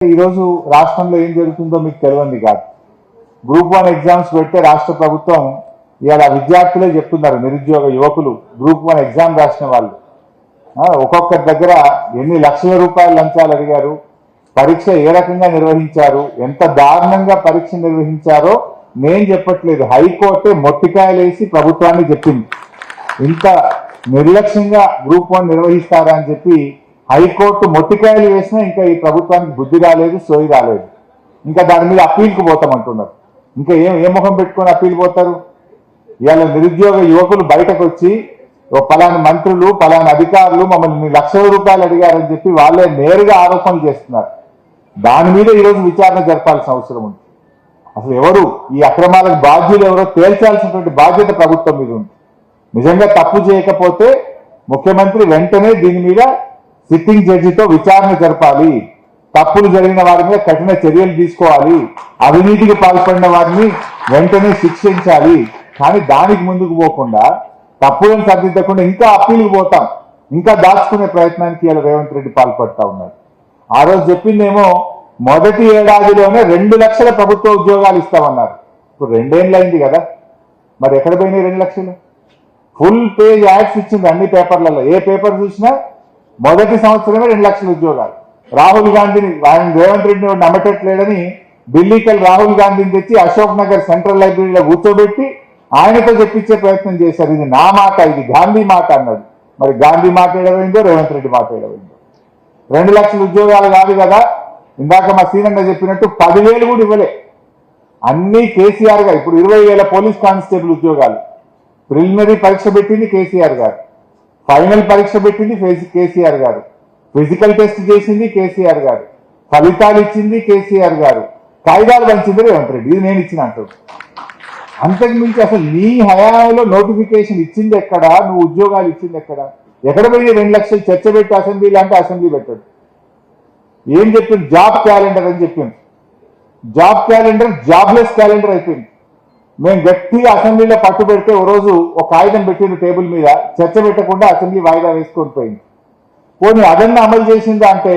ఈరోజు రాష్ట్రంలో ఏం జరుగుతుందో మీకు తెలియంది కాదు. గ్రూప్ 1 ఎగ్జామ్స్ పెడితే రాష్ట్ర ప్రభుత్వం ఇవాళ విద్యార్థులే చెప్తున్నారు, నిరుద్యోగ యువకులు గ్రూప్ 1 ఎగ్జామ్ రాసిన వాళ్ళు ఒక్కొక్కరి దగ్గర ఎన్ని లక్షల రూపాయలు లంచాలు అడిగారు, పరీక్ష ఏ రకంగా నిర్వహించారు, ఎంత దారుణంగా పరీక్ష నిర్వహించారో నేను చెప్పట్లేదు, హైకోర్టే మొట్టికాయలేసి ప్రభుత్వాన్ని చెప్పింది. ఇంత నిర్లక్ష్యంగా గ్రూప్ 1 నిర్వహిస్తారా అని చెప్పి హైకోర్టు మొట్టికాయలు వేసినా ఇంకా ఈ ప్రభుత్వానికి బుద్ధి రాలేదు, సోయి రాలేదు. ఇంకా దాని మీద అప్పీల్కి పోతామంటున్నారు. ఇంకా ఏ ముఖం పెట్టుకొని అప్పీల్ పోతారు? ఇవాళ నిరుద్యోగ యువకులు బయటకు వచ్చి పలానా మంత్రులు పలానా అధికారులు మమ్మల్ని లక్షల రూపాయలు అడిగారని చెప్పి వాళ్ళే నేరుగా ఆరోపణలు చేస్తున్నారు. దాని మీద ఈరోజు విచారణ జరపాల్సిన అవసరం ఉంది. అసలు ఎవరు ఈ అక్రమాలకు బాధ్యులు ఎవరో తేల్చాల్సినటువంటి బాధ్యత ప్రభుత్వం మీద ఉంది. నిజంగా తప్పు చేయకపోతే ముఖ్యమంత్రి వెంటనే దీని మీద సిట్టింగ్ జడ్జితో విచారణ జరపాలి, తప్పులు జరిగిన వారి మీద కఠిన చర్యలు తీసుకోవాలి, అవినీతికి పాల్పడిన వారిని వెంటనే శిక్షించాలి. కానీ దానికి ముందుకు పోకుండా తప్పులను సరిదిద్దకుండా ఇంకా అప్పీల్కి పోతాం, ఇంకా దాచుకునే ప్రయత్నానికి ఇలా రేవంత్ రెడ్డి పాల్పడతా ఉన్నారు. ఆ రోజు చెప్పిందేమో మొదటి ఏడాదిలోనే 2 లక్షల ప్రభుత్వ ఉద్యోగాలు ఇస్తామన్నారు. ఇప్పుడు 2 ఏళ్ళు అయింది కదా, మరి ఎక్కడ పోయినాయి 2 లక్షలు? ఫుల్ పేజ్ యాడ్స్ ఇచ్చింది అన్ని పేపర్లలో, ఏ పేపర్ చూసినా మొదటి సంవత్సరమే 2 లక్షల ఉద్యోగాలు. రాహుల్ గాంధీని ఆయన రేవంత్ రెడ్డిని నమ్మటట్లేడని ఢిల్లీకి రాహుల్ గాంధీని తెచ్చి అశోక్ నగర్ సెంట్రల్ లైబ్రరీలో కూర్చోబెట్టి ఆయనతో చెప్పించే ప్రయత్నం చేశారు. ఇది నా మాట, ఇది గాంధీ మాట అన్నాడు. మరి గాంధీ మాట ఏడవైందో, రేవంత్ రెడ్డి మాట ఏడవైందో? 2 లక్షల ఉద్యోగాలు కాదు కదా, ఇందాక మా సీనన్న చెప్పినట్టు 10,000 కూడా ఇవ్వలే. అన్ని కేసీఆర్ గారు. ఇప్పుడు 20,000 పోలీస్ కానిస్టేబుల్ ఉద్యోగాలు. ప్రిలిమినరీ పరీక్ష పెట్టింది కేసీఆర్ గారు, ఫైనల్ పరీక్ష పెట్టింది కేసీఆర్ గారు, ఫిజికల్ టెస్ట్ చేసింది కేసీఆర్ గారు, ఫలితాలు ఇచ్చింది కేసీఆర్ గారు, కాయిదాలు పంచింది రేవంత్ రెడ్డి. ఇది నేను ఇచ్చిన అంటాడు. అంతకు మించి అసలు నీ హయాంలో నోటిఫికేషన్ ఇచ్చింది ఎక్కడా, నువ్వు ఉద్యోగాలు ఇచ్చింది ఎక్కడా? ఎక్కడ పోయి 2 లక్షలు చర్చ పెట్టి అసెంబ్లీ లాంటి అసెంబ్లీ పెట్టాడు. ఏం చెప్పింది? జాబ్ క్యాలెండర్ అని చెప్పింది. జాబ్ క్యాలెండర్ జాబ్లెస్ క్యాలెండర్ అయిపోయింది. మేము గట్టిగా అసెంబ్లీలో పట్టు పెడితే ఓ రోజు ఒక కాగితం పెట్టింది టేబుల్ మీద, చర్చ పెట్టకుండా అసెంబ్లీ వాయిదా వేసుకొని పోయింది. పోనీ అదన్నా అమలు చేసిందా అంటే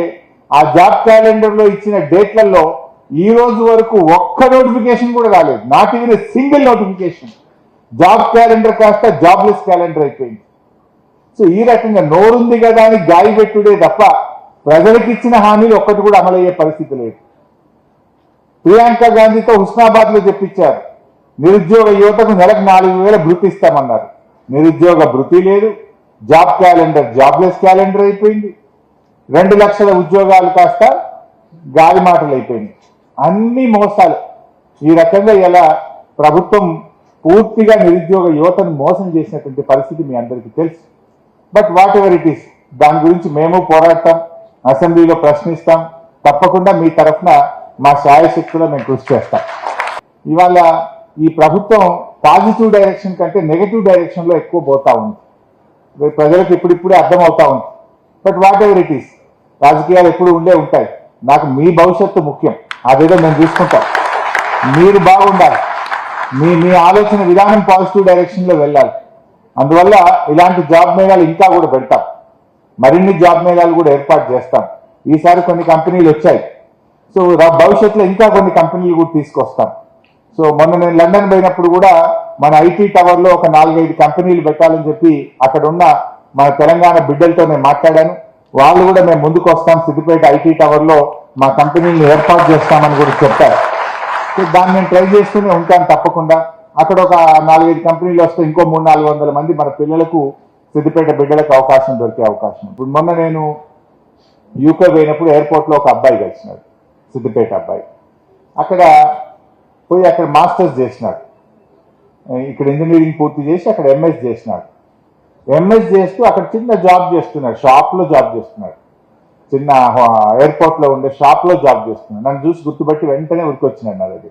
ఆ జాబ్ క్యాలెండర్ లో ఇచ్చిన డేట్లలో ఈ రోజు వరకు ఒక్క నోటిఫికేషన్ కూడా రాలేదు. Not even single notification. Job calendar కాస్త జాబ్లెస్ క్యాలెండర్ అయిపోయింది. సో ఈ రకంగా నోరుంది కదా అని గాయి పెట్టుడే తప్ప ప్రజలకు ఇచ్చిన హామీలు ఒక్కటి కూడా అమలయ్యే పరిస్థితి లేదు. ప్రియాంక గాంధీతో హుస్నాబాద్ లో చెప్పించారు, నిరుద్యోగ యువతకు నెలకు 4,000 భృతి ఇస్తామన్నారు. నిరుద్యోగ భృతి లేదు, జాబ్ క్యాలెండర్ జాబ్లెస్ క్యాలెండర్ అయిపోయింది. 2 లక్షల ఉద్యోగాలు కాస్త గాలి మాటలు అయిపోయింది. అన్ని మోసాలు. ఈ రకంగా ఇలా ప్రభుత్వం పూర్తిగా నిరుద్యోగ యువతను మోసం చేసినటువంటి పరిస్థితి మీ అందరికీ తెలుసు. But what ever it is, దాని గురించి మేము పోరాడతాం, అసెంబ్లీలో ప్రశ్నిస్తాం, తప్పకుండా మీ తరఫున మా శాయశక్తిలో మేము కృషి చేస్తాం. ఇవాళ ఈ ప్రభుత్వం పాజిటివ్ డైరెక్షన్ కంటే నెగటివ్ డైరెక్షన్ లో ఎక్కువ పోతా ఉంది. ప్రజలకు ఇప్పుడిప్పుడే అర్థమవుతా ఉంది. But what ever it is, రాజకీయాలు ఎప్పుడు ఉంటాయి. నాకు మీ భవిష్యత్తు ముఖ్యం, అదేదో మేము చూసుకుంటాం. మీరు బాగుండాలి, మీ ఆలోచన విధానం పాజిటివ్ డైరెక్షన్ లో వెళ్ళాలి. అందువల్ల ఇలాంటి జాబ్ మేళాలు ఇంకా కూడా పెడతాం, మరిన్ని జాబ్ మేళాలు కూడా ఏర్పాటు చేస్తాం. ఈసారి కొన్ని కంపెనీలు వచ్చాయి, సో భవిష్యత్తులో ఇంకా కొన్ని కంపెనీలు కూడా తీసుకొస్తాం. సో మొన్న నేను లండన్ పోయినప్పుడు కూడా మన ఐటీ టవర్ లో ఒక 4-5 కంపెనీలు పెట్టాలని చెప్పి అక్కడ ఉన్న మన తెలంగాణ బిడ్డలతో నేను మాట్లాడాను. వాళ్ళు కూడా మేము ముందుకు వస్తాం, సిద్దిపేట ఐటీ టవర్ లో మా కంపెనీని ఏర్పాటు చేస్తామని కూడా చెప్పారు. సో దాన్ని నేను ట్రై చేస్తూనే ఉంటాను తప్పకుండా. అక్కడ ఒక 4-5 కంపెనీలు వస్తే ఇంకో 300-400 మంది మన పిల్లలకు, సిద్దిపేట బిడ్డలకు అవకాశం దొరికే అవకాశం. ఇప్పుడు మొన్న నేను యూకే పోయినప్పుడు ఎయిర్పోర్ట్ లో ఒక అబ్బాయి కలిసినాడు, సిద్దిపేట అబ్బాయి. అక్కడ పోయి అక్కడ మాస్టర్స్ చేసినాడు, ఇక్కడ ఇంజనీరింగ్ పూర్తి చేసి అక్కడ ఎంఎస్ చేసినాడు. ఎంఎస్ చేస్తూ అక్కడ చిన్న జాబ్ చేస్తున్నాడు, షాప్ లో జాబ్ చేస్తున్నాడు, చిన్న ఎయిర్పోర్ట్ లో ఉండే షాప్ లో జాబ్ చేస్తున్నాడు. నన్ను చూసి గుర్తుపట్టి వెంటనే ఉరికొచ్చినాడు నా దగ్గర.